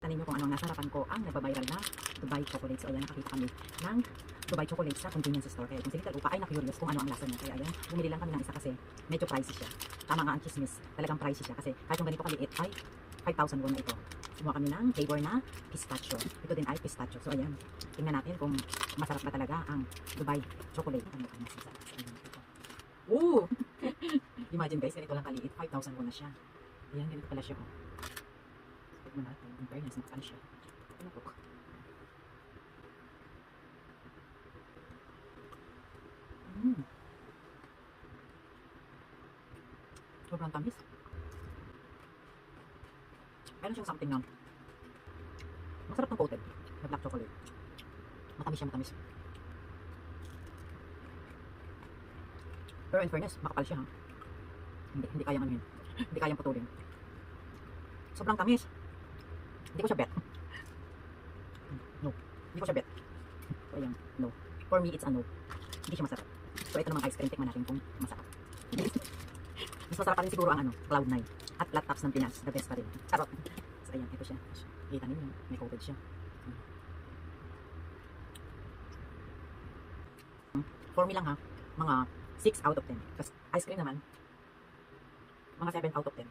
Tanin nyo kung ano ang nasa harapan ko, ang nagbabiral na Dubai chocolate. So ayan, nakakita kami ng Dubai chocolate sa convenience store. Kaya itong si Little Upa ay na-curious kung ano ang lasa niya. Kaya ayan, bumili lang kami ng isa kasi medyo pricey siya. Tama nga ang chismis, talagang pricey siya. Kasi kahit yung ganito kaliit ay 5,000 won na ito. Kumuha kami ng flavor na pistachio. Ito din ay pistachio. So ayan, tingnan natin kung masarap ba talaga ang Dubai chocolate. Ano ang masasarap sa inyo ito? Ooh! Imagine guys, ganito lang kaliit. 5,000 won na siya. Ayan, ganito pala siya. Oh. Tignan natin. In fairness, nakasaan siya. Ano po? Sobrang tamis. Meron siyang something na masarap ng coated na black chocolate. Matamis siya, matamis. Pero in fairness, makapal siya ha. Hindi kayang anuhin. Hindi kayang putulin. Sobrang tamis. Hindi ko siya bet. No. Hindi ko siya bet. So ayan, no. For me, it's a no. Hindi siya masarap. So ito namang ice cream, tikman natin kung masarap. Mas masarap pa rin siguro ang ano, Cloud9 at flat tops ng Pinas. The best pa rin. Charot. So ayan, ito siya. Kita ninyo, may coated siya. For me lang ha, mga 6 out of 10. Kasi ice cream naman, mga 7 out of 10.